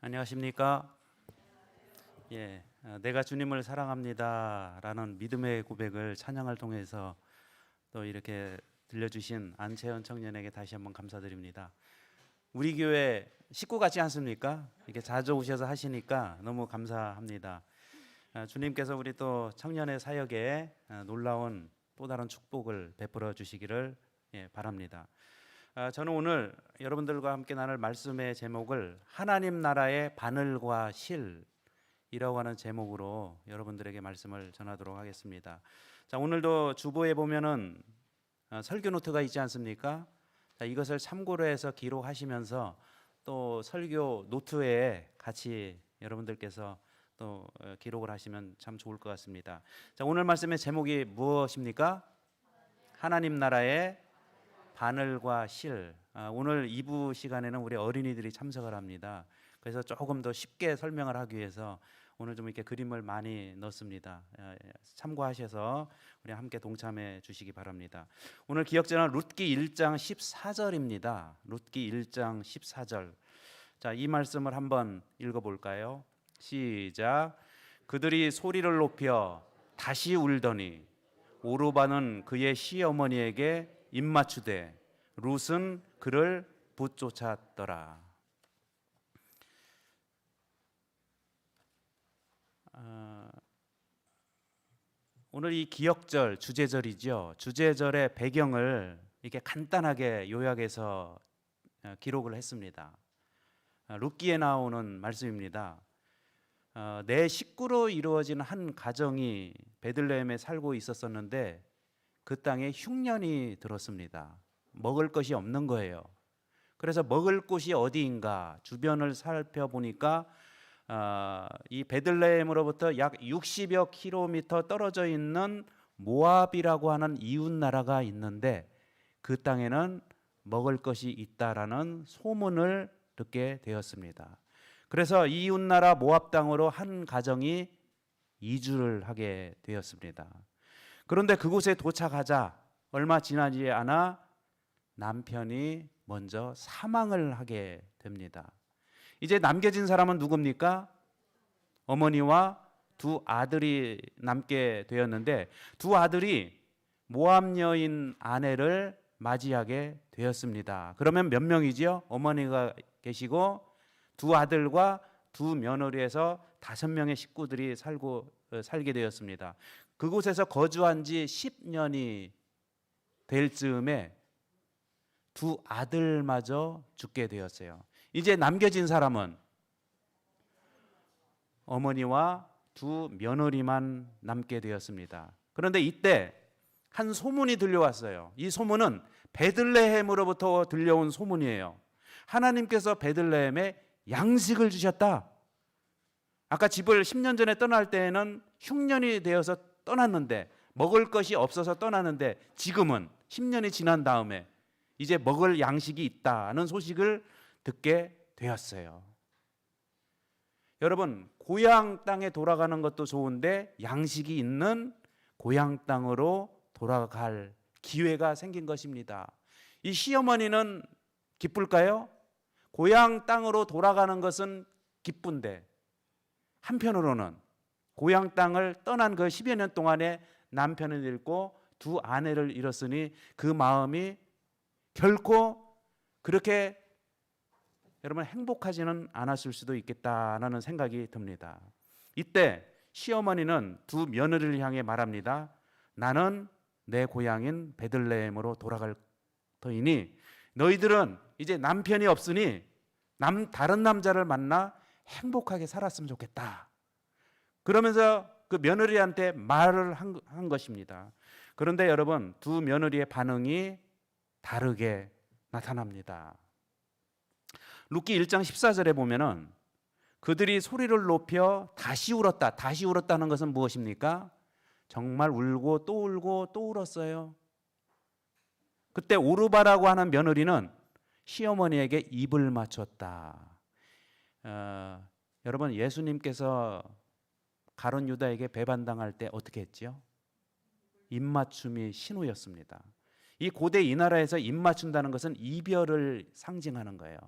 안녕하십니까? 내가 주님을 사랑합니다라는 믿음의 고백을 찬양을 통해서 또 이렇게 들려주신 안채연 청년에게 다시 한번 감사드립니다. 우리 교회 식구 같지 않습니까? 이렇게 자주 오셔서 하시니까 너무 감사합니다. 주님께서 우리 또 청년의 사역에 놀라운 또 다른 축복을 베풀어 주시기를 바랍니다. 저는 오늘 여러분들과 함께 나눌 말씀의 제목을 하나님 나라의 바늘과 실이라고 하는 제목으로 여러분들에게 말씀을 전하도록 하겠습니다. 자, 오늘도 주보에 보면은 설교 노트가 있지 않습니까? 자, 이것을 참고로 해서 기록하시면서 또 설교 노트에 같이 여러분들께서 또 기록을 하시면 참 좋을 것 같습니다. 자, 오늘 말씀의 제목이 무엇입니까? 하나님 나라의 바늘과 실. 오늘 2부 시간에는 우리 어린이들이 참석을 합니다. 그래서 조금 더 쉽게 설명을 하기 위해서 오늘 좀 이렇게 그림을 많이 넣습니다. 참고하셔서 우리 함께 동참해 주시기 바랍니다. 오늘 기억자는 룻기 1장 14절입니다. 룻기 1장 14절. 자, 이 말씀을 한번 읽어볼까요? 시작. 그들이 소리를 높여 다시 울더니 오르바는 그의 시어머니에게 입맞추되 룻은 그를 붙쫓았더라. 오늘 이 기억절 주제절이죠. 주제절의 배경을 이렇게 간단하게 요약해서 기록을 했습니다. 룻기에 나오는 말씀입니다. 네 식구로 이루어진 한 가정이 베들레헴에 살고 있었었는데 그 땅에 흉년이 들었습니다. 먹을 것이 없는 거예요. 그래서 먹을 곳이 어디인가 주변을 살펴보니까 이 베들레헴으로부터 약 60여 킬로미터 떨어져 있는 모압이라고 하는 이웃 나라가 있는데 그 땅에는 먹을 것이 있다라는 소문을 듣게 되었습니다. 그래서 이웃 나라 모압 땅으로 한 가정이 이주를 하게 되었습니다. 그런데 그곳에 도착하자 얼마 지나지 않아 남편이 먼저 사망을 하게 됩니다. 이제 남겨진 사람은 누굽니까? 어머니와 두 아들이 남게 되었는데 두 아들이 모압 여인 아내를 맞이하게 되었습니다. 그러면 몇 명이지요? 어머니가 계시고 두 아들과 두 며느리에서 5명의 식구들이 살게 되었습니다. 그곳에서 거주한 지 10년이 될 즈음에 두 아들마저 죽게 되었어요. 이제 남겨진 사람은 어머니와 두 며느리만 남게 되었습니다. 그런데 이때 한 소문이 들려왔어요. 이 소문은 베들레헴으로부터 들려온 소문이에요. 하나님께서 베들레헴에 양식을 주셨다. 아까 집을 10년 전에 떠날 때에는 흉년이 되어서 떠났는데 먹을 것이 없어서 떠났는데 지금은 10년이 지난 다음에 이제 먹을 양식이 있다는 소식을 듣게 되었어요. 여러분, 고향 땅에 돌아가는 것도 좋은데 양식이 있는 고향 땅으로 돌아갈 기회가 생긴 것입니다. 이 시어머니는 기쁠까요? 고향 땅으로 돌아가는 것은 기쁜데 한편으로는 고향 땅을 떠난 그 10여 년 동안에 남편을 잃고 두 아내를 잃었으니 그 마음이 결코 그렇게 여러분 행복하지는 않았을 수도 있겠다라는 생각이 듭니다. 이때 시어머니는 두 며느리를 향해 말합니다. 나는 내 고향인 베들레헴으로 돌아갈 터이니 너희들은 이제 남편이 없으니 다른 남자를 만나 행복하게 살았으면 좋겠다. 그러면서 그 며느리한테 말을 한 것입니다. 그런데 여러분, 두 며느리의 반응이 다르게 나타납니다. 룻기 1장 14절에 보면은 그들이 소리를 높여 다시 울었다. 다시 울었다는 것은 무엇입니까? 정말 울고 또 울고 또 울었어요. 그때 오르바라고 하는 며느리는 시어머니에게 입을 맞췄다. 여러분, 예수님께서 가룟 유다에게 배반당할 때 어떻게 했지요? 입맞춤이 신호였습니다. 이 고대 이 나라에서 입 맞춘다는 것은 이별을 상징하는 거예요.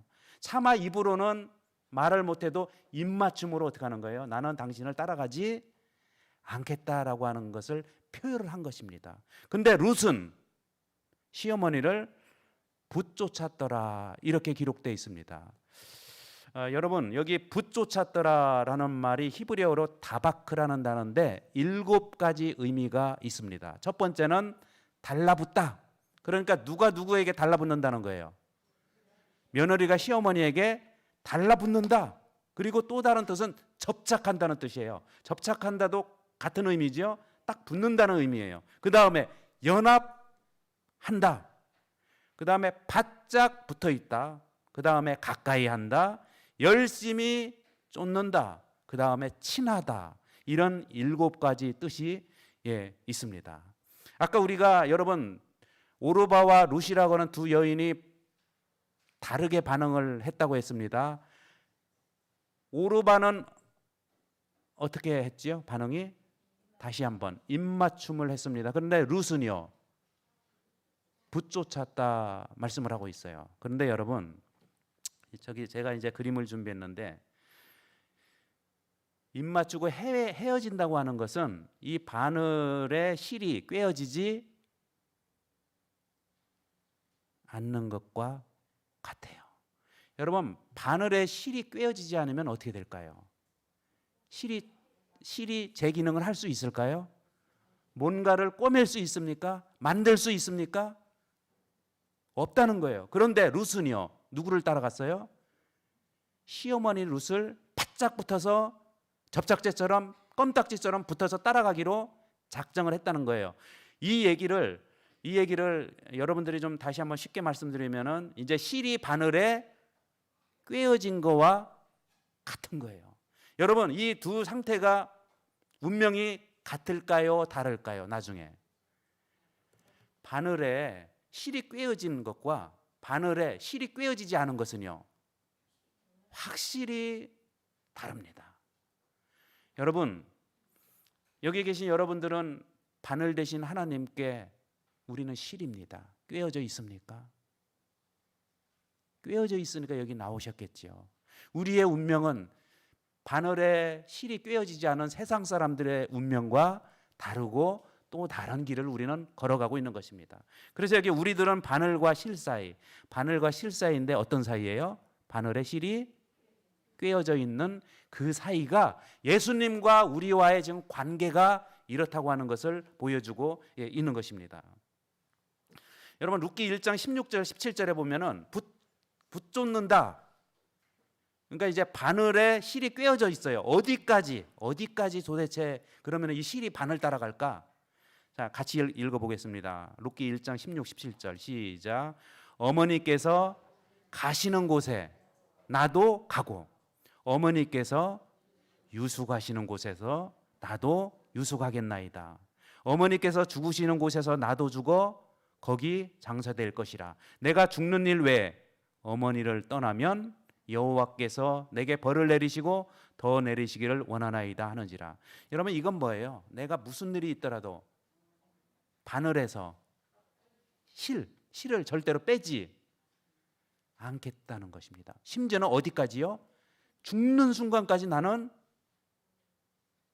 차마 입으로는 말을 못해도 입맞춤으로 어떻게 하는 거예요? 나는 당신을 따라가지 않겠다라고 하는 것을 표현을 한 것입니다. 근데 룻은 시어머니를 붙쫓았더라 이렇게 기록되어 있습니다. 여러분 여기 붙쫓았더라라는 말이 히브리어로 다바크라는 단어인데 7가지 의미가 있습니다. 첫 번째는 달라붙다. 그러니까 누가 누구에게 달라붙는다는 거예요. 며느리가 시어머니에게 달라붙는다. 그리고 또 다른 뜻은 접착한다는 뜻이에요. 접착한다도 같은 의미죠. 딱 붙는다는 의미예요. 그 다음에 연합한다. 그 다음에 바짝 붙어있다. 그 다음에 가까이 한다. 열심히 쫓는다. 그 다음에 친하다. 이런 7가지 뜻이 있습니다. 아까 우리가 여러분 오르바와 룻이라고 하는 두 여인이 다르게 반응을 했다고 했습니다. 오르바는 어떻게 했지요? 반응이 다시 한번 입맞춤을 했습니다. 그런데 룻은요 붙쫓았다 말씀을 하고 있어요. 그런데 여러분 저기 제가 이제 그림을 준비했는데 입맞추고 헤어진다고 하는 것은 이 바늘의 실이 꿰어지지 않는 것과 같아요. 여러분 바늘의 실이 꿰어지지 않으면 어떻게 될까요? 실이 제 기능을 할 수 있을까요? 뭔가를 꼬맬 수 있습니까? 만들 수 있습니까? 없다는 거예요. 그런데 룻은요 누구를 따라갔어요? 시어머니 룻을 바짝 붙어서 접착제처럼 껌딱지처럼 붙어서 따라가기로 작정을 했다는 거예요. 이 얘기를 여러분들이 좀 다시 한번 쉽게 말씀드리면은 이제 실이 바늘에 꿰어진 거와 같은 거예요. 여러분 이 두 상태가 운명이 같을까요? 다를까요? 나중에 바늘에 실이 꿰어진 것과 바늘에 실이 꿰어지지 않은 것은요 확실히 다릅니다. 여러분 여기 계신 여러분들은 바늘 대신 하나님께 우리는 실입니다. 꿰어져 있습니까? 꿰어져 있으니까 여기 나오셨겠죠. 우리의 운명은 바늘에 실이 꿰어지지 않은 세상 사람들의 운명과 다르고 또 다른 길을 우리는 걸어가고 있는 것입니다. 그래서 여기 우리들은 바늘과 실 사이인데 어떤 사이예요? 바늘에 실이 꿰어져 있는 그 사이가 예수님과 우리와의 지금 관계가 이렇다고 하는 것을 보여주고 있는 것입니다. 여러분 룻기 1장 16절 17절에 보면은 붙쫓는다. 그러니까 이제 바늘에 실이 꿰어져 있어요. 어디까지 도대체 그러면 이 실이 바늘 따라갈까? 자, 같이 읽어보겠습니다. 룻기 1장 16, 17절 시작. 어머니께서 가시는 곳에 나도 가고 어머니께서 유숙하시는 곳에서 나도 유숙하겠나이다. 어머니께서 죽으시는 곳에서 나도 죽어 거기 장사될 것이라. 내가 죽는 일 외에 어머니를 떠나면 여호와께서 내게 벌을 내리시고 더 내리시기를 원하나이다 하는지라. 여러분 이건 뭐예요? 내가 무슨 일이 있더라도 바늘에서 실을 절대로 빼지 않겠다는 것입니다. 심지어는 어디까지요? 죽는 순간까지 나는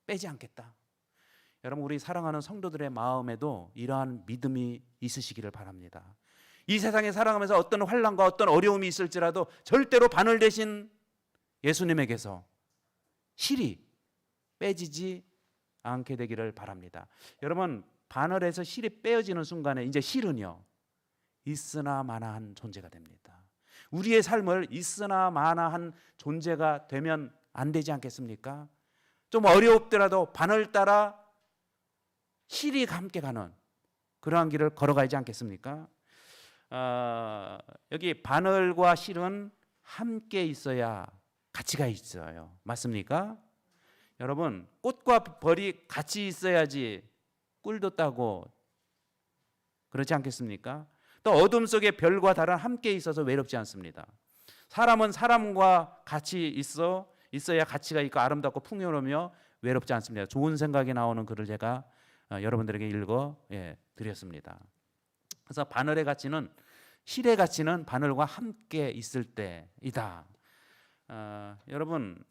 빼지 않겠다. 여러분 우리 사랑하는 성도들의 마음에도 이러한 믿음이 있으시기를 바랍니다. 이 세상에 살아가면서 어떤 환난과 어떤 어려움이 있을지라도 절대로 바늘 대신 예수님에게서 실이 빼지지 않게 되기를 바랍니다. 여러분 바늘에서 실이 빼어지는 순간에 이제 실은요 있으나 마나한 존재가 됩니다. 우리의 삶을 있으나 마나한 존재가 되면 안 되지 않겠습니까? 좀 어렵더라도 바늘 따라 실이 함께 가는 그러한 길을 걸어가지 않겠습니까? 여기 바늘과 실은 함께 있어야 가치가 있어요. 맞습니까? 여러분 꽃과 벌이 같이 있어야지 꿀도 따고 그렇지 않겠습니까? 또 어둠 속에 별과 달은 함께 있어서 외롭지 않습니다. 사람은 사람과 같이 있어야 가치가 있고 아름답고 풍요로우며 외롭지 않습니다. 좋은 생각이 나오는 글을 제가 여러분들에게 읽어 드렸습니다. 그래서 바늘의 가치는 실의 가치는 바늘과 함께 있을 때이다. 여러분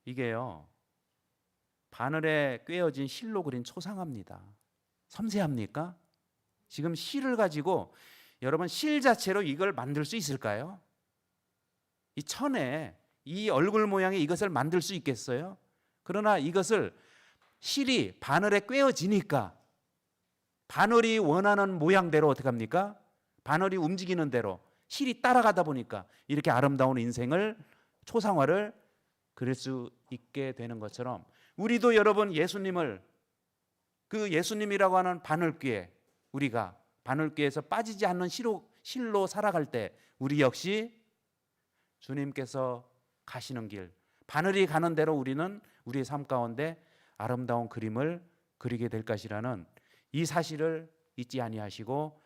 이게요 바늘에 꿰어진 실로 그린 초상화입니다. 섬세합니까? 지금 실을 가지고 여러분 실 자체로 이걸 만들 수 있을까요? 이 천에 이 얼굴 모양의 이것을 만들 수 있겠어요? 그러나 이것을 실이 바늘에 꿰어지니까 바늘이 원하는 모양대로 어떻게 합니까? 바늘이 움직이는 대로 실이 따라가다 보니까 이렇게 아름다운 인생을 초상화를 그릴 수 있게 되는 것처럼 우리도 여러분 예수님을 그 예수님이라고 하는 바늘귀에 우리가 바늘귀에서 빠지지 않는 실로 살아갈 때 우리 역시 주님께서 가시는 길 바늘이 가는 대로 우리는 우리의 삶 가운데 아름다운 그림을 그리게 될 것이라는 이 사실을 잊지 아니하시고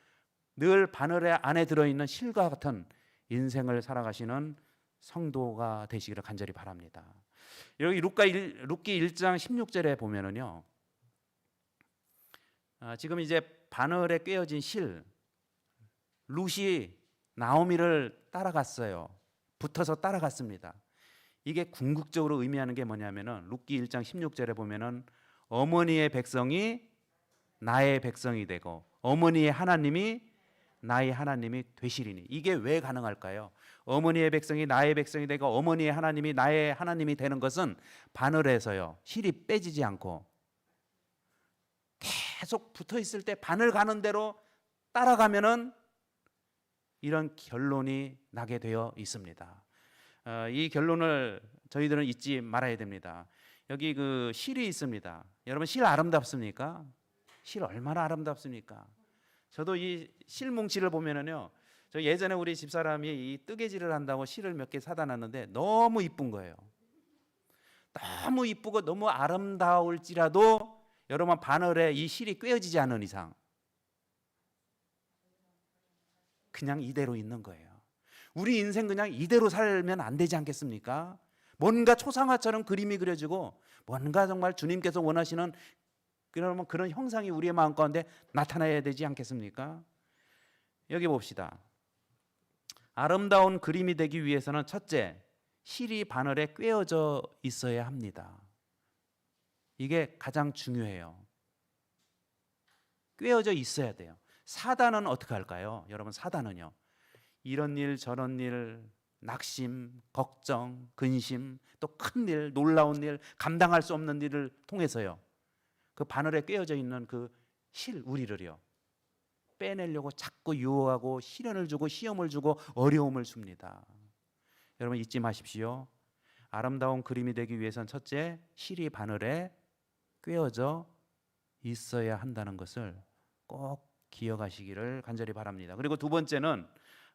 늘 바늘 안에 들어있는 실과 같은 인생을 살아가시는 성도가 되시기를 간절히 바랍니다. 여기 룻기 1장 16절에 보면은요 지금 이제 바늘에 꿰어진 실 룻이 나오미를 따라갔어요. 붙어서 따라갔습니다. 이게 궁극적으로 의미하는 게 뭐냐면은 룻기 1장 16절에 보면은 어머니의 백성이 나의 백성이 되고 어머니의 하나님이 나의 하나님이 되시리니 이게 왜 가능할까요? 어머니의 백성이 나의 백성이 되고 어머니의 하나님이 나의 하나님이 되는 것은 바늘에서요 실이 빼지지 않고 계속 붙어 있을 때 바늘 가는 대로 따라가면은 이런 결론이 나게 되어 있습니다. 이 결론을 저희들은 잊지 말아야 됩니다. 여기 그 실이 있습니다. 여러분 실 아름답습니까? 실 얼마나 아름답습니까? 저도 이 실뭉치를 보면은요, 저 예전에 우리 집사람이 이 뜨개질을 한다고 실을 몇 개 사다 놨는데 너무 이쁜 거예요. 너무 이쁘고 너무 아름다울지라도 여러분 바늘에 이 실이 꿰어지지 않은 이상 그냥 이대로 있는 거예요. 우리 인생 그냥 이대로 살면 안 되지 않겠습니까? 뭔가 초상화처럼 그림이 그려지고 뭔가 정말 주님께서 원하시는 그런 형상이 우리의 마음 가운데 나타나야 되지 않겠습니까? 여기 봅시다. 아름다운 그림이 되기 위해서는 첫째, 실이 바늘에 꿰어져 있어야 합니다. 이게 가장 중요해요. 꿰어져 있어야 돼요. 사단은 어떻게 할까요? 여러분 사단은요. 이런 일 저런 일 낙심, 걱정, 근심, 또 큰 일, 놀라운 일, 감당할 수 없는 일을 통해서요. 그 바늘에 꿰어져 있는 그 실 우리를요. 빼내려고 자꾸 유혹하고 시련을 주고 시험을 주고 어려움을 줍니다. 여러분 잊지 마십시오. 아름다운 그림이 되기 위해선 첫째, 실이 바늘에 꿰어져 있어야 한다는 것을 꼭 기억하시기를 간절히 바랍니다. 그리고 두 번째는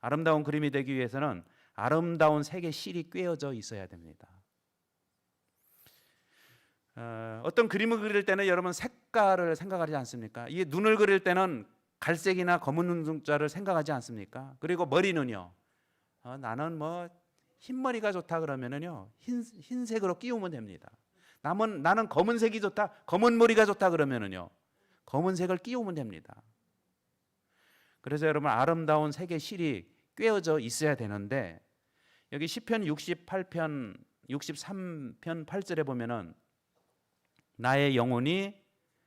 아름다운 그림이 되기 위해서는 아름다운 색의 실이 꿰어져 있어야 됩니다. 어떤 그림을 그릴 때는 여러분 색깔을 생각하지 않습니까? 이게 눈을 그릴 때는 갈색이나 검은 눈동자를 생각하지 않습니까? 그리고 머리는요. 나는 뭐 흰머리가 좋다 그러면은요 흰색으로 끼우면 됩니다. 나는 검은색이 좋다, 검은 머리가 좋다 그러면은요 검은색을 끼우면 됩니다. 그래서 여러분 아름다운 색의 실이 꿰어져 있어야 되는데 여기 시편 68편 63편 8절에 보면은 나의 영혼이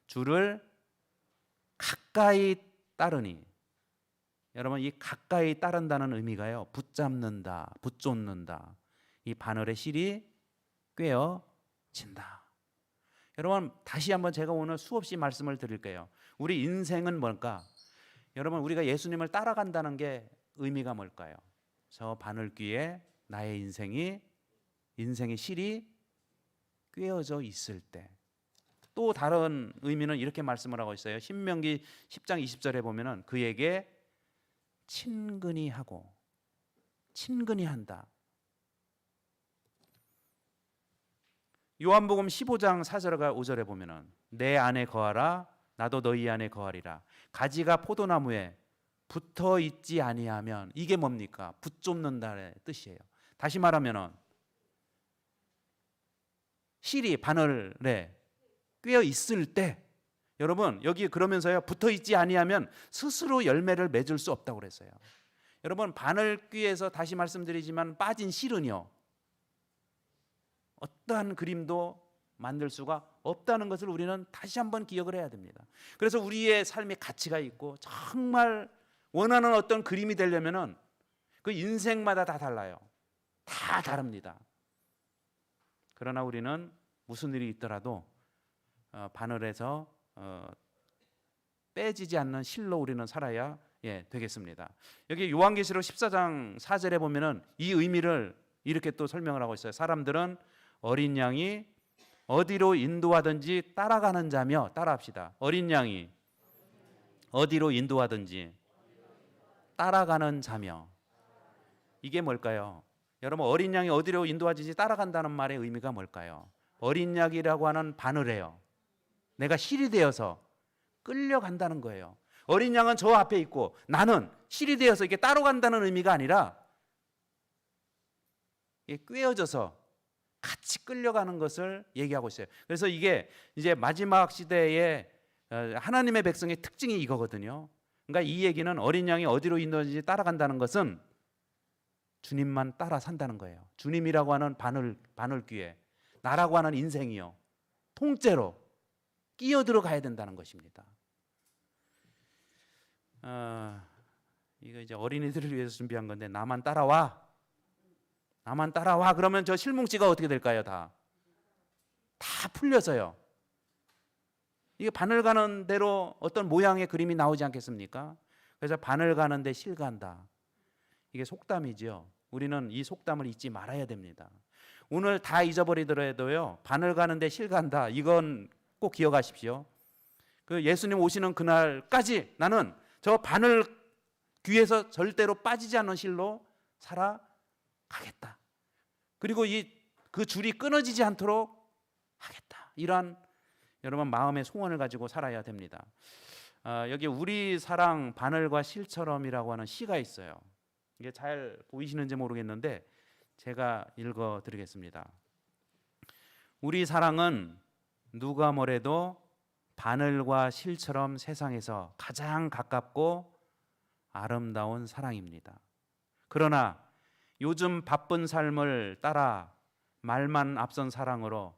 주를 가까이 따르니 여러분 이 가까이 따른다는 의미가요 붙잡는다, 붙쫓는다. 이 바늘의 실이 꿰어진다. 여러분 다시 한번 제가 오늘 수없이 말씀을 드릴게요. 우리 인생은 뭘까? 여러분 우리가 예수님을 따라간다는 게 의미가 뭘까요? 저 바늘귀에 나의 인생의 실이 꿰어져 있을 때. 또 다른 의미는 이렇게 말씀을 하고 있어요. 신명기 10장 20절에 보면은 그에게 친근히 하고 친근히 한다. 요한복음 15장 4절과 5절에 보면은 내 안에 거하라 나도 너희 안에 거하리라. 가지가 포도나무에 붙어 있지 아니하면 이게 뭡니까? 붙좁는다의 뜻이에요. 다시 말하면은 실이 바늘에 꿰어 있을 때 여러분 여기 그러면서요 붙어 있지 아니하면 스스로 열매를 맺을 수 없다고 그랬어요. 여러분 바늘귀에서 다시 말씀드리지만 빠진 실은요 어떠한 그림도 만들 수가 없다는 것을 우리는 다시 한번 기억을 해야 됩니다. 그래서 우리의 삶에 가치가 있고 정말 원하는 어떤 그림이 되려면은 그 인생마다 다 달라요. 다 다릅니다. 그러나 우리는 무슨 일이 있더라도 바늘에서 빼지지 않는 실로 우리는 살아야 되겠습니다. 여기 요한계시록 14장 4절에 보면은 이 의미를 이렇게 또 설명을 하고 있어요. 사람들은 어린 양이 어디로 인도하든지 따라가는 자며, 따라합시다. 어린 양이 어디로 인도하든지 따라가는 자며. 이게 뭘까요? 여러분, 어린 양이 어디로 인도하든지 따라간다는 말의 의미가 뭘까요? 어린 양이라고 하는 바늘이에요. 내가 실이 되어서 끌려간다는 거예요. 어린 양은 저 앞에 있고 나는 실이 되어서 이게 따라간다는 의미가 아니라 이게 꿰어져서 같이 끌려가는 것을 얘기하고 있어요. 그래서 이게 이제 마지막 시대의 하나님의 백성의 특징이 이거거든요. 그러니까 이 얘기는 어린 양이 어디로 인도하든지 따라간다는 것은 주님만 따라 산다는 거예요. 주님이라고 하는 바늘귀에 나라고 하는 인생이요, 통째로 끼어 들어가야 된다는 것입니다. 이거 이제 어린이들을 위해서 준비한 건데, 나만 따라와, 나만 따라와. 그러면 저 실뭉치가 어떻게 될까요? 다 풀려서요. 이게 바늘 가는 대로 어떤 모양의 그림이 나오지 않겠습니까? 그래서 바늘 가는데 실 간다. 이게 속담이죠. 우리는 이 속담을 잊지 말아야 됩니다. 오늘 다 잊어버리더라도요, 바늘 가는데 실 간다, 이건 꼭 기억하십시오. 그 예수님 오시는 그날까지 나는 저 바늘 귀에서 절대로 빠지지 않는 실로 살아가겠다. 그리고 그 줄이 끊어지지 않도록 하겠다. 이러한 여러분 마음의 소원을 가지고 살아야 됩니다. 여기 우리 사랑 바늘과 실처럼이라고 하는 시가 있어요. 이게 잘 보이시는지 모르겠는데 제가 읽어 드리겠습니다. 우리 사랑은 누가 뭐래도 바늘과 실처럼 세상에서 가장 가깝고 아름다운 사랑입니다. 그러나 요즘 바쁜 삶을 따라 말만 앞선 사랑으로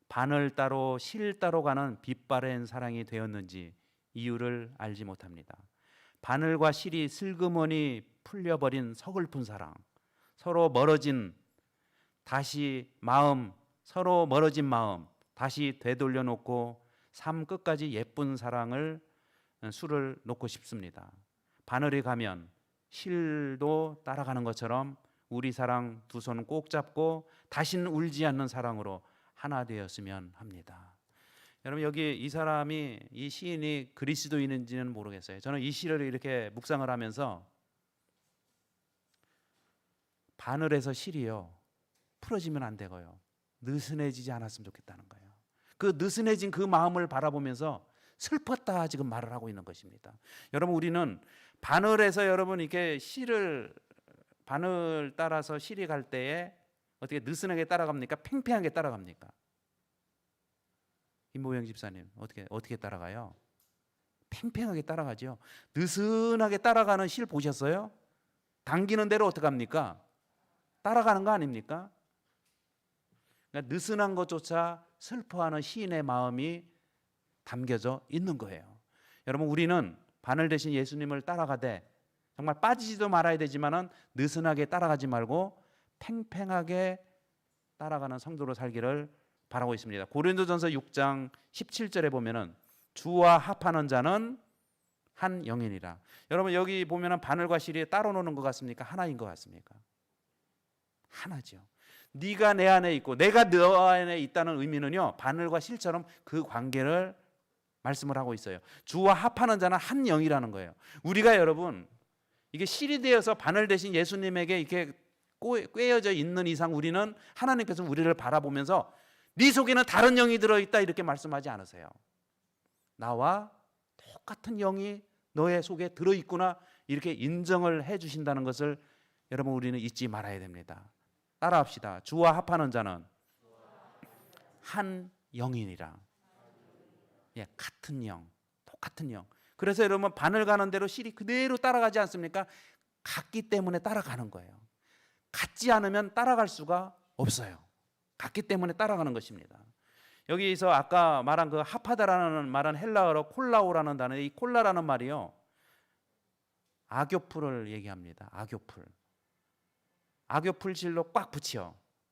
바늘 따로 실 따로 가는 빛바랜 사랑이 되었는지 이유를 알지 못합니다. 바늘과 실이 슬그머니 풀려버린 서글픈 사랑, 서로 멀어진 마음 다시 되돌려 놓고 삶 끝까지 예쁜 사랑을 수를 놓고 싶습니다. 바늘이 가면 실도 따라가는 것처럼 우리 사랑 두 손 꼭 잡고 다시는 울지 않는 사랑으로 하나 되었으면 합니다. 여러분, 여기 이 시인이 그리스도인인지는 모르겠어요. 저는 이 시를 이렇게 묵상을 하면서 바늘에서 실이요, 풀어지면 안 되고요, 느슨해지지 않았으면 좋겠다는 거예요. 그 느슨해진 그 마음을 바라보면서 슬펐다 지금 말을 하고 있는 것입니다. 여러분, 우리는 바늘에서 여러분 이렇게 바늘 따라서 실이 갈 때에 어떻게 느슨하게 따라갑니까? 팽팽하게 따라갑니까? 임보영 집사님, 어떻게 따라가요? 팽팽하게 따라가죠. 느슨하게 따라가는 실 보셨어요? 당기는 대로 어떻게 합니까? 따라가는 거 아닙니까? 그러니까 느슨한 것조차 슬퍼하는 시인의 마음이 담겨져 있는 거예요. 여러분, 우리는 바늘 대신 예수님을 따라가되 정말 빠지지도 말아야 되지만은 느슨하게 따라가지 말고 팽팽하게 따라가는 성도로 살기를 바라고 있습니다. 고린도전서 6장 17절에 보면은 주와 합하는 자는 한 영이니라. 여러분, 여기 보면은 바늘과 실이 따로 노는 것 같습니까? 하나인 것 같습니까? 하나죠. 네가 내 안에 있고 내가 너 안에 있다는 의미는요, 바늘과 실처럼 그 관계를 말씀을 하고 있어요. 주와 합하는 자는 한 영이라는 거예요. 우리가 여러분 이게 실이 되어서 바늘 대신 예수님에게 이렇게 꿰어져 있는 이상 우리는 하나님께서 우리를 바라보면서 네 속에는 다른 영이 들어있다 이렇게 말씀하지 않으세요. 나와 똑같은 영이 너의 속에 들어있구나 이렇게 인정을 해 주신다는 것을 여러분 우리는 잊지 말아야 됩니다. 따라합시다. 주와 합하는 자는 한 영이니라. 같은 영, 똑같은 영. 그래서 여러분 바늘 가는 대로 실이 그대로 따라가지 않습니까? 같기 때문에 따라가는 거예요. 같지 않으면 따라갈 수가 없어요. 같기 때문에 따라가는 것입니다. 여기서 아까 말한 그 하파다라는 말은 헬라어로 콜라오라는 단어, 이 콜라라는 말이요, 악교풀을 얘기합니다. 악교풀. 악교풀 실로 꽉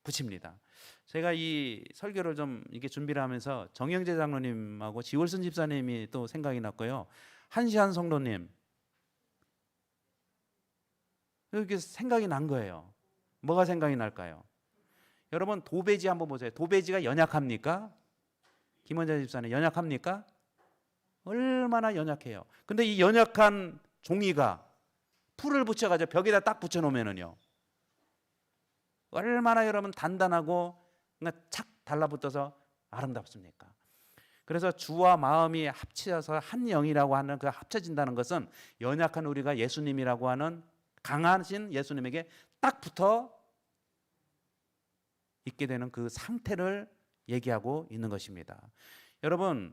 붙입니다. 제가 이 설교를 좀 이게 준비를 하면서 정영재 장로님하고 지월순 집사님이 또 생각이 났고요. 한시한 성도님 이렇게 생각이 난 거예요. 뭐가 생각이 날까요? 여러분 도배지 한번 보세요. 도배지가 연약합니까? 김원자 집사님 연약합니까? 얼마나 연약해요. 근데 이 연약한 종이가 풀을 붙여가지고 벽에다 딱 붙여놓으면은요, 얼마나 여러분 단단하고 착 달라붙어서 아름답습니까? 그래서 주와 마음이 합쳐서 한 영이라고 하는 그 합쳐진다는 것은 연약한 우리가 예수님이라고 하는 강하신 예수님에게 딱 붙어 있게 되는 그 상태를 얘기하고 있는 것입니다. 여러분,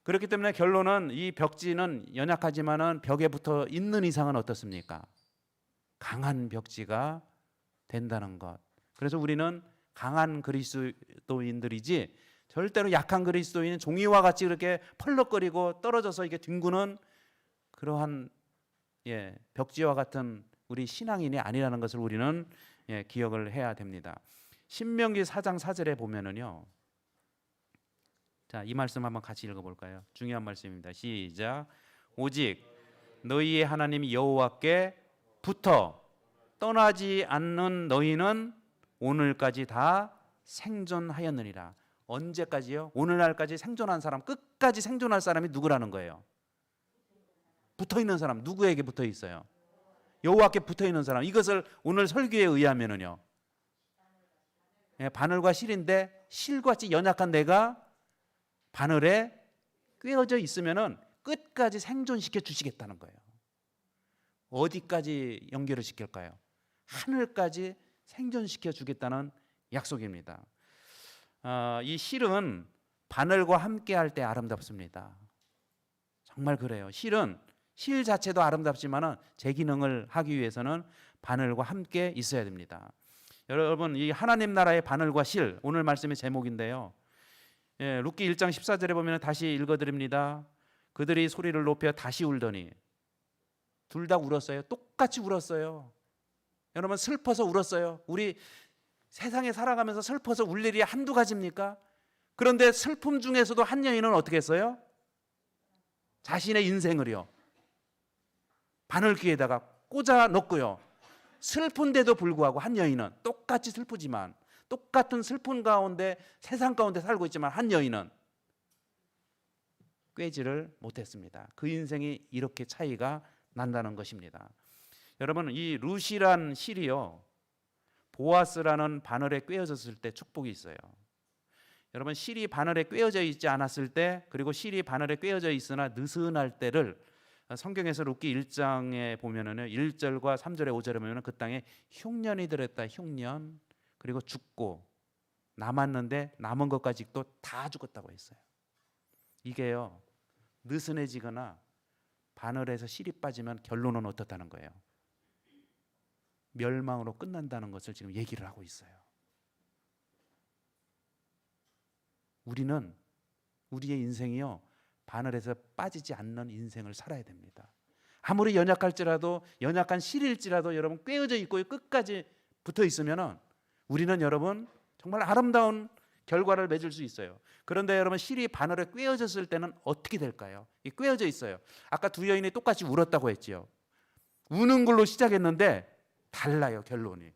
그렇기 때문에 결론은 이 벽지는 연약하지만은 벽에 붙어 있는 이상은 어떻습니까? 강한 벽지가 된다는 것. 그래서 우리는 강한 그리스도인들이지 절대로 약한 그리스도인은 종이와 같이 그렇게 펄럭거리고 떨어져서 이게 뒹구는 그러한 벽지와 같은 우리 신앙인이 아니라는 것을 우리는 기억을 해야 됩니다. 신명기 4장 4절에 보면은요. 자, 이 말씀 한번 같이 읽어볼까요? 중요한 말씀입니다. 시작. 오직 너희의 하나님 여호와께 붙어 떠나지 않는 너희는 오늘까지 다 생존하였느니라. 언제까지요? 오늘날까지 생존한 사람, 끝까지 생존할 사람이 누구라는 거예요? 붙어 있는 사람. 누구에게 붙어 있어요? 여호와께 붙어 있는 사람. 이것을 오늘 설교에 의하면은요, 바늘과 실인데 실같이 연약한 내가 바늘에 꿰어져 있으면은 끝까지 생존시켜 주시겠다는 거예요. 어디까지 연결을 시킬까요? 하늘까지 생존시켜 주겠다는 약속입니다. 이 실은 바늘과 함께 할 때 아름답습니다. 정말 그래요. 실 자체도 아름답지만은 제 기능을 하기 위해서는 바늘과 함께 있어야 됩니다. 여러분, 이 하나님 나라의 바늘과 실, 오늘 말씀의 제목인데요. 룻기 1장 14절에 보면 다시 읽어드립니다. 그들이 소리를 높여 다시 울더니, 둘 다 울었어요. 똑같이 울었어요. 여러분, 슬퍼서 울었어요. 우리 세상에 살아가면서 슬퍼서 울 일이 한두 가지입니까? 그런데 슬픔 중에서도 한 여인은 어떻게 했어요? 자신의 인생을요, 바늘귀에다가 꽂아 넣고요, 슬픈데도 불구하고 한 여인은 똑같이 슬프지만, 똑같은 슬픈 가운데 세상 가운데 살고 있지만 한 여인은 꿰지를 못했습니다. 그 인생이 이렇게 차이가 난다는 것입니다. 여러분, 이 룻이란 실이요, 보아스라는 바늘에 꿰어졌을 때 축복이 있어요. 여러분, 실이 바늘에 꿰어져 있지 않았을 때, 그리고 실이 바늘에 꿰어져 있으나 느슨할 때를 성경에서 룻기 1장에 보면은 1절과 3절에 5절에 보면은 그 땅에 흉년이 들었다. 흉년. 그리고 죽고 남았는데 남은 것까지 또 다 죽었다고 했어요. 이게요, 느슨해지거나 바늘에서 실이 빠지면 결론은 어떻다는 거예요? 멸망으로 끝난다는 것을 지금 얘기를 하고 있어요. 우리는 우리의 인생이요, 바늘에서 빠지지 않는 인생을 살아야 됩니다. 아무리 연약할지라도, 연약한 실일지라도 여러분 꿰어져 있고 끝까지 붙어 있으면은 우리는 여러분 정말 아름다운 결과를 맺을 수 있어요. 그런데 여러분, 실이 바늘에 꿰어졌을 때는 어떻게 될까요? 이 꿰어져 있어요. 아까 두 여인이 똑같이 울었다고 했지요. 우는 걸로 시작했는데 달라요, 결론이.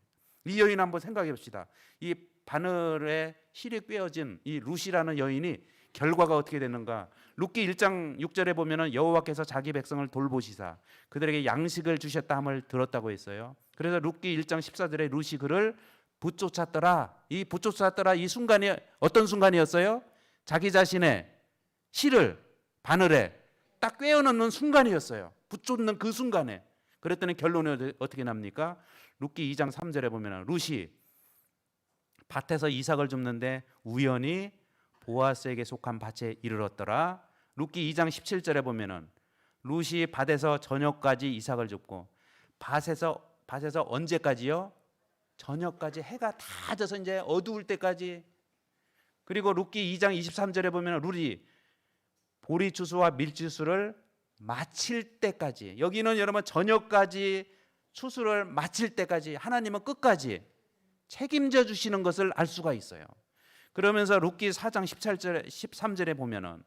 이 여인 한번 생각해 봅시다. 이 바늘에 실이 꿰어진 이 룻이라는 여인이 결과가 어떻게 되는가? 룻기 1장 6절에 보면은 여호와께서 자기 백성을 돌보시사 그들에게 양식을 주셨다함을 들었다고 했어요. 그래서 룻기 1장 14절에 룻이 그를 붙쫓았더라. 이 붙쫓았더라, 이 순간이 어떤 순간이었어요? 자기 자신의 실을 바늘에 딱 꿰어 넣는 순간이었어요. 붙쫓는 그 순간에. 그랬더니 결론이 어떻게 납니까? 룻기 2장 3절에 보면 룻이 밭에서 이삭을 줍는데 우연히 보아스에게 속한 밭에 이르렀더라. 룻기 2장 17절에 보면은 룻이 밭에서 저녁까지 이삭을 줍고 밭에서 언제까지요? 저녁까지 해가 다 져서 이제 어두울 때까지. 그리고 룻기 2장 23절에 보면 룻이 보리추수와 밀추수를 마칠 때까지, 여기는 여러분 저녁까지 추수를 마칠 때까지 하나님은 끝까지 책임져 주시는 것을 알 수가 있어요. 그러면서 룻기 4장 17절 13절에 보면은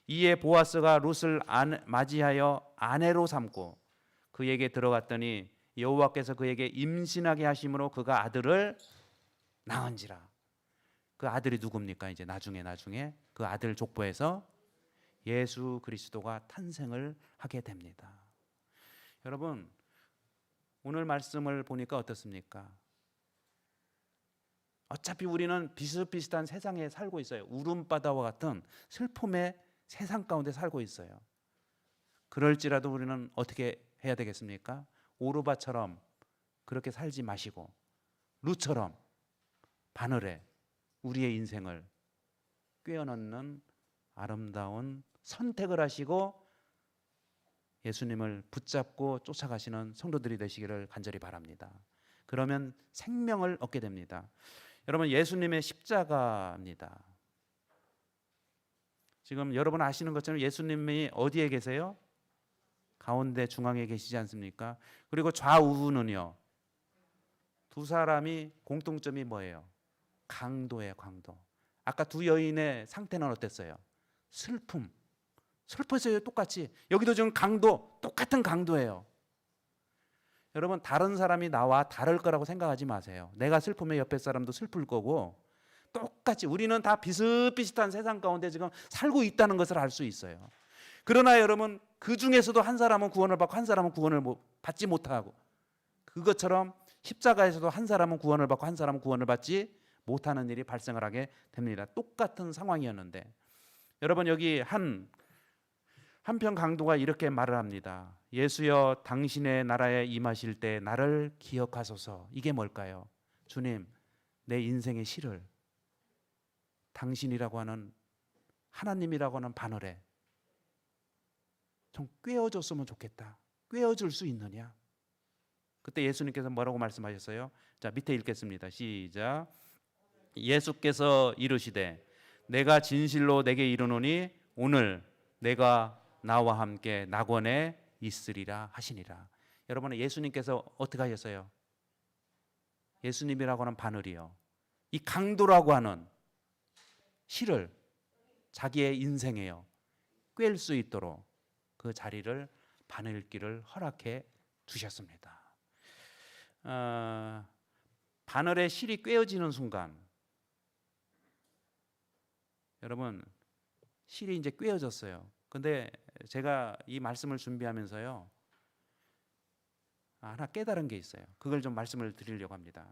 이에 보아스가 룻을 맞이하여 아내로 삼고 그에게 들어갔더니 여호와께서 그에게 임신하게 하심으로 그가 아들을 낳은지라. 그 아들이 누굽니까? 이제 나중에 그 아들 족보에서 예수 그리스도가 탄생을 하게 됩니다. 여러분, 오늘 말씀을 보니까 어떻습니까? 어차피 우리는 비슷비슷한 세상에 살고 있어요. 울음바다와 같은 슬픔의 세상 가운데 살고 있어요. 그럴지라도 우리는 어떻게 해야 되겠습니까? 오르바처럼 그렇게 살지 마시고 룻처럼 바늘에 우리의 인생을 꿰어넣는 아름다운 선택을 하시고 예수님을 붙잡고 쫓아가시는 성도들이 되시기를 간절히 바랍니다. 그러면 생명을 얻게 됩니다. 여러분, 예수님의 십자가입니다. 지금 여러분 아시는 것처럼 예수님이 어디에 계세요? 가운데 중앙에 계시지 않습니까? 그리고 좌우는요, 두 사람이 공통점이 뭐예요? 강도예요, 강도. 아까 두 여인의 상태는 어땠어요? 슬퍼져요, 똑같이. 여기도 지금 강도, 똑같은 강도예요. 여러분, 다른 사람이 나와 다를 거라고 생각하지 마세요. 내가 슬프면 옆에 사람도 슬플 거고 똑같이 우리는 다 비슷비슷한 세상 가운데 지금 살고 있다는 것을 알 수 있어요. 그러나 여러분, 그 중에서도 한 사람은 구원을 받고 한 사람은 구원을 받지 못하고, 그것처럼 십자가에서도 한 사람은 구원을 받고 한 사람은 구원을 받지 못하는 일이 발생을 하게 됩니다. 똑같은 상황이었는데, 여러분, 여기 한편 강도가 이렇게 말을 합니다. 예수여, 당신의 나라에 임하실 때 나를 기억하소서. 이게 뭘까요? 주님, 내 인생의 실을 당신이라고 하는, 하나님이라고 하는 바늘에 좀 꿰어줬으면 좋겠다. 꿰어줄 수 있느냐? 그때 예수님께서 뭐라고 말씀하셨어요? 자, 밑에 읽겠습니다. 시작. 예수께서 이르시되 내가 진실로 내게 이르노니 오늘 내가 나와 함께 낙원에 있으리라 하시니라. 여러분, 예수님께서 어떻게 하셨어요? 예수님이라고 하는 바늘이요, 이 강도라고 하는 실을 자기의 인생에요 꿰을 수 있도록 그 자리를, 바늘길을 허락해 주셨습니다. 바늘의 실이 꿰어지는 순간, 여러분, 실이 이제 꿰어졌어요. 근데 제가 이 말씀을 준비하면서요, 하나 깨달은 게 있어요. 그걸 좀 말씀을 드리려고 합니다.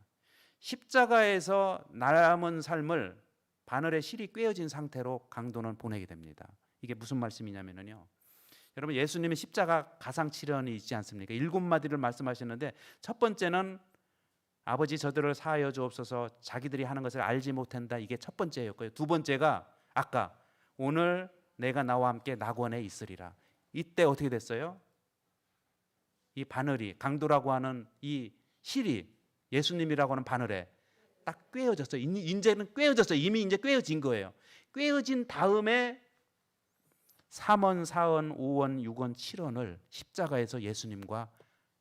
십자가에서 남은 삶을 바늘의 실이 꿰어진 상태로 강도는 보내게 됩니다. 이게 무슨 말씀이냐면요, 여러분, 예수님의 십자가 가상칠언이 있지 않습니까? 7마디를 말씀하셨는데, 첫 번째는 아버지 저들을 사하여 주옵소서, 자기들이 하는 것을 알지 못한다. 이게 첫 번째였고요. 두 번째가 아까 오늘 내가 나와 함께 낙원에 있으리라. 이때 어떻게 됐어요? 이 바늘이, 강도라고 하는 이 실이 예수님이라고 하는 바늘에 딱 꿰어졌어요. 이제는 꿰어졌어요. 이미 이제 꿰어진 거예요. 꿰어진 다음에 3원, 4원, 5원, 6원, 7원을 십자가에서 예수님과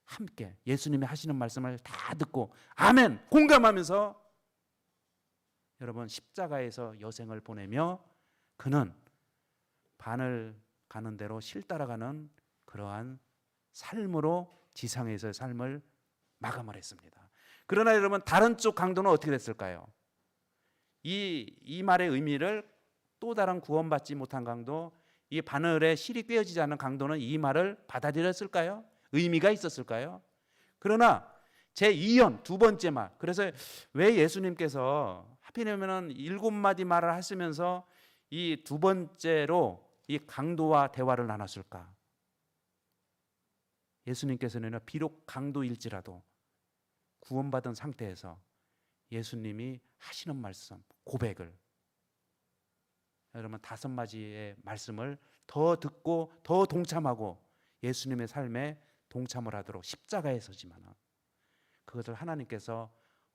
함께 예수님이 하시는 말씀을 다 듣고 아멘 공감하면서 여러분, 십자가에서 여생을 보내며 그는 바늘 가는 대로 실 따라가는 그러한 삶으로 지상에서의 삶을 마감을 했습니다. 그러나 여러분, 다른 쪽 강도는 어떻게 됐을까요? 이 말의 의미를, 또 다른 구원받지 못한 강도, 이 바늘에 실이 꿰어지지 않은 강도는 이 말을 받아들였을까요? 의미가 있었을까요? 그러나 제2연, 두 번째 말, 그래서 왜 예수님께서 하필이면 7마디 말을 하시면서 이 두 번째로 이 강도와 대화를 나눴을까? 예수님께서는 비록 강도일지라도 구원받은 상태에서 예수님이 하시는 말씀, 고백을, 여러분, 5마디의 말씀을 더 듣고 더 동참하고 예수님의 삶에 동참을 하도록 십자가에 서지만 그것을 하나님께서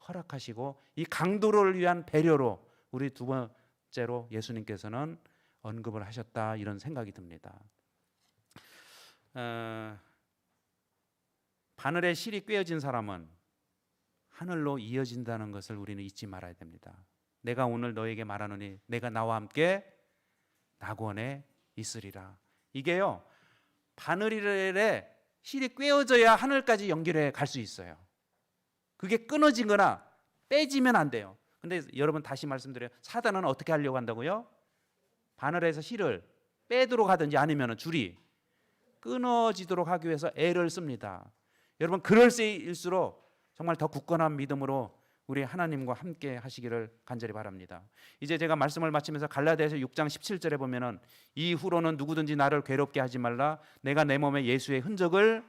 허락하시고 이 강도를 위한 배려로 우리 두 번째로 예수님께서는 언급을 하셨다, 이런 생각이 듭니다. 바늘에 실이 꿰어진 사람은 하늘로 이어진다는 것을 우리는 잊지 말아야 됩니다. 내가 오늘 너에게 말하노니 내가 나와 함께 낙원에 있으리라. 이게요, 바늘에 실이 꿰어져야 하늘까지 연결해 갈 수 있어요. 그게 끊어지거나 빼지면 안 돼요. 근데 여러분, 다시 말씀드려요. 사단은 어떻게 하려고 한다고요? 바늘에서 실을 빼도록 하든지 아니면 줄이 끊어지도록 하기 위해서 애를 씁니다. 여러분, 그럴 때일수록 정말 더 굳건한 믿음으로 우리 하나님과 함께 하시기를 간절히 바랍니다. 이제 제가 말씀을 마치면서 갈라디아서 6장 17절에 보면은 이후로는 누구든지 나를 괴롭게 하지 말라. 내가 내 몸에 예수의 흔적을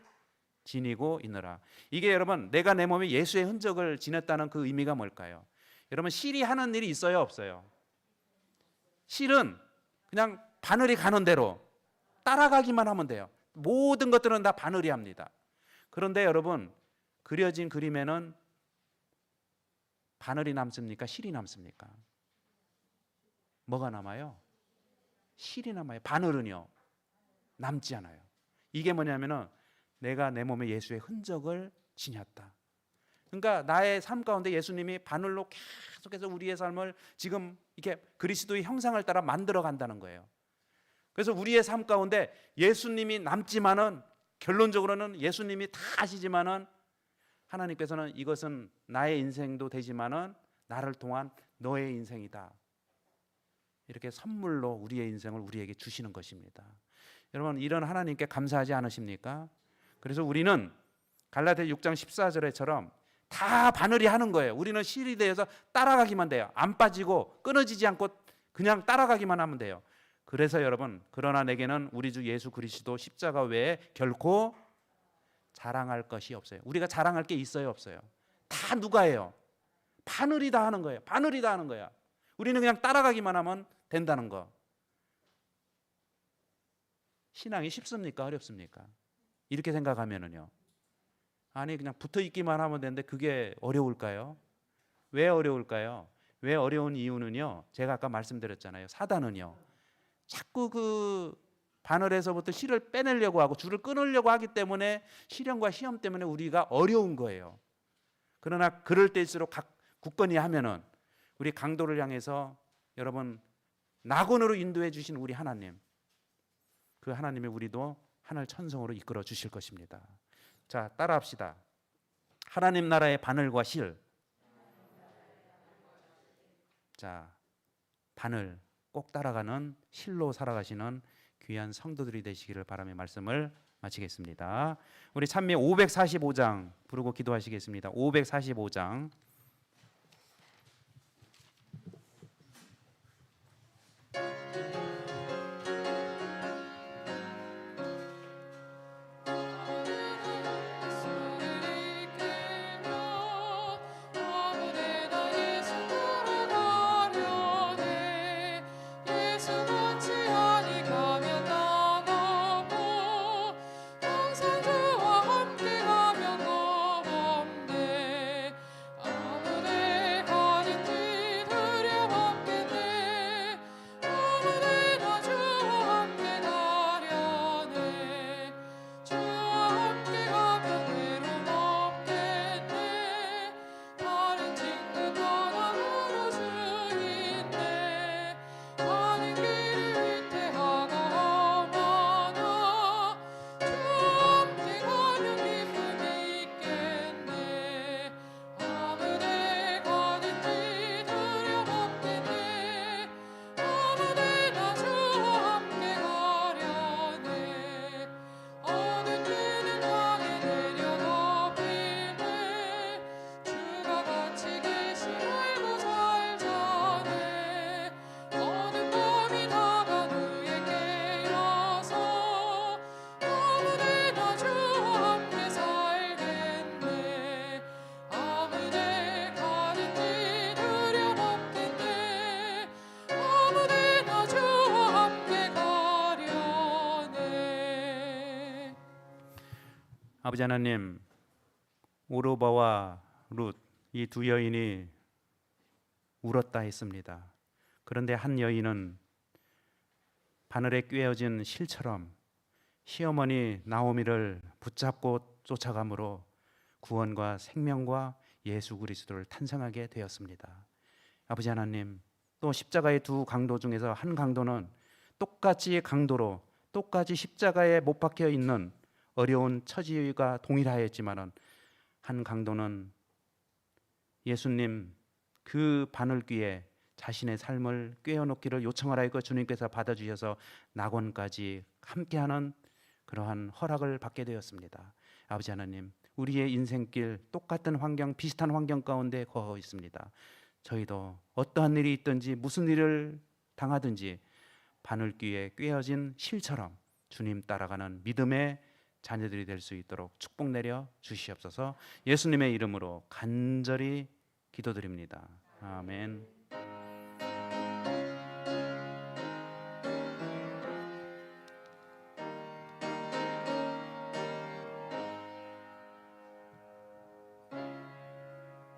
지니고 있노라. 이게 여러분, 내가 내 몸에 예수의 흔적을 지녔다는 그 의미가 뭘까요? 여러분, 실이 하는 일이 있어요, 없어요? 실은 그냥 바늘이 가는 대로 따라가기만 하면 돼요. 모든 것들은 다 바늘이 합니다. 그런데 여러분, 그려진 그림에는 바늘이 남습니까? 실이 남습니까? 뭐가 남아요? 실이 남아요. 바늘은요, 남지 않아요. 이게 뭐냐면은 내가 내 몸에 예수의 흔적을 지녔다. 그러니까 나의 삶 가운데 예수님이 바늘로 계속해서 우리의 삶을 지금 이렇게 그리스도의 형상을 따라 만들어 간다는 거예요. 그래서 우리의 삶 가운데 예수님이 남지만은, 결론적으로는 예수님이 다 하시지만은 하나님께서는 이것은 나의 인생도 되지만은 나를 통한 너의 인생이다, 이렇게 선물로 우리의 인생을 우리에게 주시는 것입니다. 여러분, 이런 하나님께 감사하지 않으십니까? 그래서 우리는 갈라디아 6장 14절에처럼 다 바늘이 하는 거예요. 우리는 실이 되어서 따라가기만 돼요. 안 빠지고 끊어지지 않고 그냥 따라가기만 하면 돼요. 그래서 여러분, 그러나 내게는 우리 주 예수 그리스도 십자가 외에 결코 자랑할 것이 없어요. 우리가 자랑할 게 있어요, 없어요? 다 누가 해요? 바늘이 다 하는 거예요. 바늘이 다 하는 거야. 우리는 그냥 따라가기만 하면 된다는 거. 신앙이 쉽습니까? 어렵습니까? 이렇게 생각하면은요, 아니 그냥 붙어 있기만 하면 되는데 그게 어려울까요? 왜 어려울까요? 왜 어려운 이유는요, 제가 아까 말씀드렸잖아요. 사단은요, 자꾸 그 바늘에서부터 실을 빼내려고 하고 줄을 끊으려고 하기 때문에, 시련과 시험 때문에 우리가 어려운 거예요. 그러나 그럴 때일수록 굳건히 하면은 우리 강도를 향해서 여러분 낙원으로 인도해 주신 우리 하나님, 그 하나님이 우리도 하늘 천성으로 이끌어 주실 것입니다. 자, 따라합시다. 하나님 나라의 바늘과 실. 자, 바늘 꼭 따라가는 실로 살아가시는 귀한 성도들이 되시기를 바라며 말씀을 마치겠습니다. 우리 찬미 545장 부르고 기도하시겠습니다. 545장. 아버지 하나님, 오르바와 룻 이 두 여인이 울었다 했습니다. 그런데 한 여인은 바늘에 꿰어진 실처럼 시어머니 나오미를 붙잡고 쫓아감으로 구원과 생명과 예수 그리스도를 탄생하게 되었습니다. 아버지 하나님, 또 십자가의 두 강도 중에서 한 강도는 똑같이 강도로 똑같이 십자가에 못 박혀 있는 어려운 처지가 동일하였지만은 한 강도는 예수님 그 바늘귀에 자신의 삶을 꿰어놓기를 요청하라고 주님께서 받아주셔서 낙원까지 함께하는 그러한 허락을 받게 되었습니다. 아버지 하나님, 우리의 인생길 똑같은 환경, 비슷한 환경 가운데 거하고 있습니다. 저희도 어떠한 일이 있든지 무슨 일을 당하든지 바늘귀에 꿰어진 실처럼 주님 따라가는 믿음의 자녀들이 될 수 있도록 축복 내려 주시옵소서. 예수님의 이름으로 간절히 기도드립니다. 아멘.